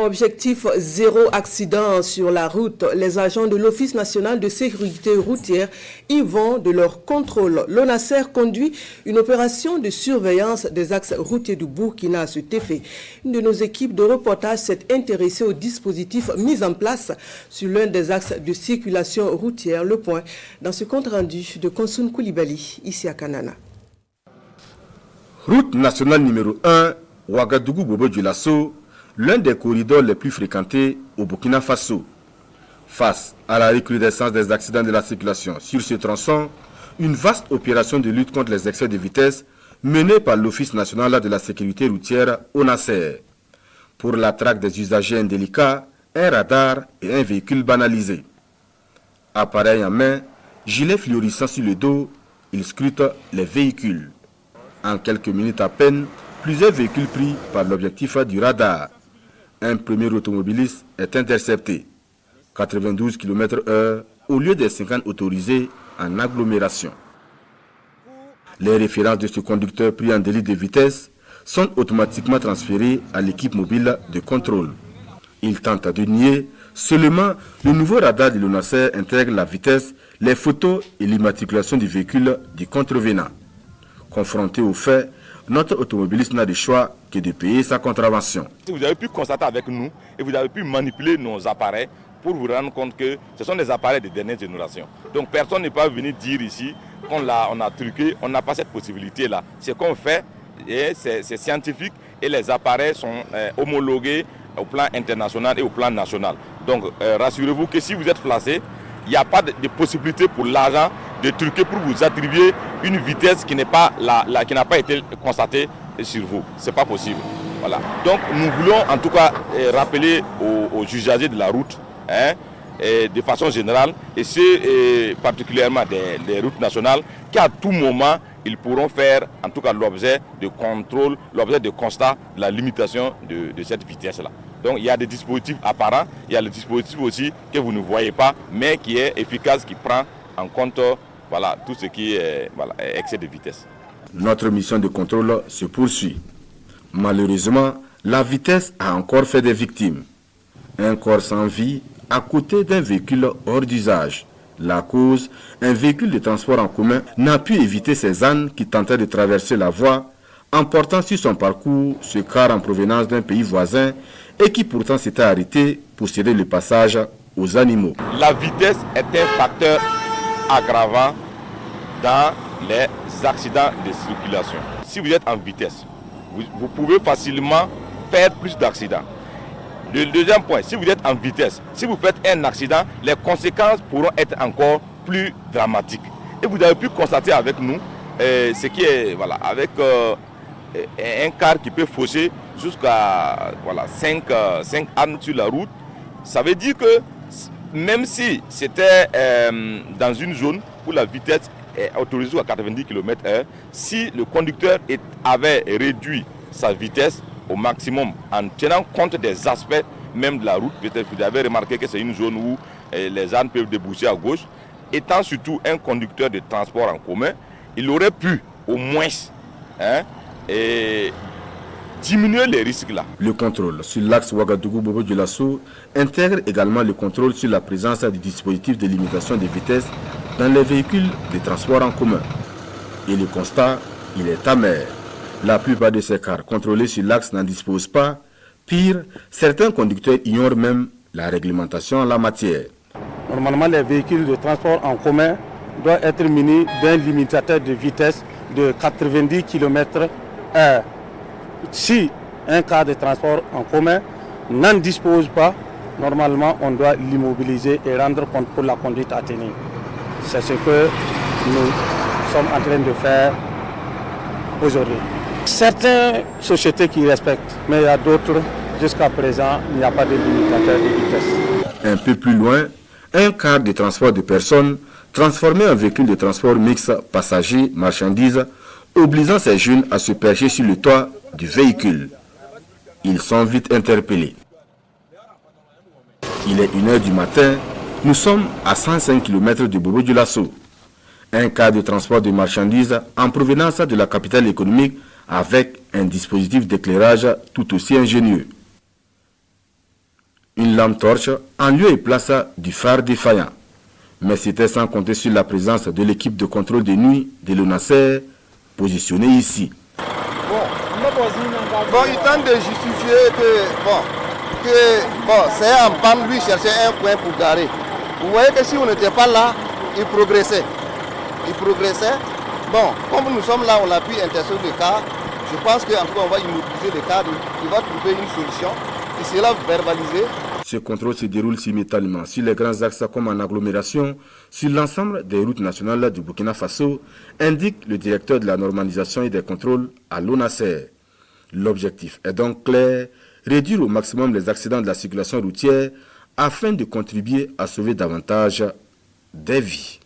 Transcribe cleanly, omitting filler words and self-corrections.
Objectif zéro accident sur la route. Les agents de l'Office national de sécurité routière y vont de leur contrôle. L'ONASER conduit une opération de surveillance des axes routiers du Burkina à cet effet. Une de nos équipes de reportage s'est intéressée au dispositif mis en place sur l'un des axes de circulation routière. Le point dans ce compte rendu de Konsoun Koulibaly, ici à Kanana. Route nationale numéro 1, Ouagadougou-Bobo-Dioulasso, l'un des corridors les plus fréquentés au Burkina Faso. Face à la recrudescence des accidents de la circulation sur ce tronçon, une vaste opération de lutte contre les excès de vitesse menée par l'Office national de la sécurité routière ONASER. Pour la traque des usagers indélicats, un radar et un véhicule banalisé. Appareil en main, gilet fluorescent sur le dos, il scrute les véhicules. En quelques minutes à peine, plusieurs véhicules pris par l'objectif du radar. Un premier automobiliste est intercepté. 92 km/h au lieu des 50 autorisés en agglomération. Les références de ce conducteur pris en délit de vitesse sont automatiquement transférées à l'équipe mobile de contrôle. Il tente de nier, seulement le nouveau radar de l'ONASER intègre la vitesse, les photos et l'immatriculation du véhicule du contrevenant. Confronté aux faits, notre automobiliste n'a de choix que de payer sa contravention. Vous avez pu constater avec nous et vous avez pu manipuler nos appareils pour vous rendre compte que ce sont des appareils de dernière génération. Donc personne n'est pas venu dire ici qu'on a truqué, on n'a pas cette possibilité-là. Ce qu'on fait, c'est scientifique et les appareils sont homologués au plan international et au plan national. Donc rassurez-vous que si vous êtes placé, il n'y a pas de possibilité pour l'agent de truquer pour vous attribuer une vitesse qui n'a pas été constatée sur vous. Ce n'est pas possible. Voilà. Donc nous voulons en tout cas rappeler aux usagers de la route, de façon générale, et c'est particulièrement des routes nationales, qu'à tout moment, ils pourront faire en tout cas l'objet de contrôle, l'objet de constat de la limitation de cette vitesse-là. Donc il y a des dispositifs apparents, il y a le dispositif aussi que vous ne voyez pas, mais qui est efficace, qui prend en compte tout ce qui est excès de vitesse. Notre mission de contrôle se poursuit. Malheureusement, la vitesse a encore fait des victimes. Un corps sans vie à côté d'un véhicule hors d'usage. La cause, un véhicule de transport en commun n'a pu éviter ces ânes qui tentaient de traverser la voie, emportant sur son parcours ce car en provenance d'un pays voisin et qui pourtant s'était arrêté pour céder le passage aux animaux. La vitesse est un facteur aggravant dans les accidents de circulation. Si vous êtes en vitesse, vous pouvez facilement faire plus d'accidents. Le deuxième point, si vous êtes en vitesse, si vous faites un accident, les conséquences pourront être encore plus dramatiques. Et vous avez pu constater avec nous ce qui est avec un car qui peut fausser jusqu'à 5 ânes sur la route. Ça veut dire que même si c'était dans une zone où la vitesse est autorisée à 90 km/h, si le conducteur avait réduit sa vitesse au maximum en tenant compte des aspects même de la route, peut-être que vous avez remarqué que c'est une zone où les ânes peuvent déboucher à gauche, étant surtout un conducteur de transport en commun, il aurait pu au moins diminuer les risques là. Le contrôle sur l'axe Ouagadougou-Bobo-Dioulasso intègre également le contrôle sur la présence du dispositif de limitation de vitesse dans les véhicules de transport en commun. Et le constat, il est amer. La plupart de ces cars contrôlés sur l'axe n'en disposent pas. Pire, certains conducteurs ignorent même la réglementation en la matière. Normalement, les véhicules de transport en commun doivent être munis d'un limitateur de vitesse de 90 km/h. Si un car de transport en commun n'en dispose pas, normalement, on doit l'immobiliser et rendre compte pour la conduite à tenir. C'est ce que nous sommes en train de faire aujourd'hui. Certaines sociétés qui respectent, mais il y a d'autres, jusqu'à présent, il n'y a pas de limitateur de vitesse. Un peu plus loin, un car de transport de personnes transformé en véhicule de transport mixte passagers-marchandises, obligeant ces jeunes à se percher sur le toit du véhicule. Ils sont vite interpellés. Il est 1h du matin, nous sommes à 105 km de Bobo-Dioulasso. Un car de transport de marchandises en provenance de la capitale économique avec un dispositif d'éclairage tout aussi ingénieux. une lampe torche en lieu et place du phare défaillant. Mais c'était sans compter sur la présence de l'équipe de contrôle de nuit de l'ONASER positionnée ici. Bon, il tente de justifier que c'est en panne, lui cherchait un coin pour garer. Vous voyez que si on n'était pas là, il progressait. Bon, comme nous sommes là, on a pu intercepter le cas. Je pense qu'en tout cas, on va immobiliser le cadre. Il va trouver une solution. Il sera verbalisé. Ce contrôle se déroule simultanément sur les grands axes comme en agglomération, sur l'ensemble des routes nationales du Burkina Faso, indique le directeur de la normalisation et des contrôles à l'ONASER. L'objectif est donc clair, réduire au maximum les accidents de la circulation routière afin de contribuer à sauver davantage des vies.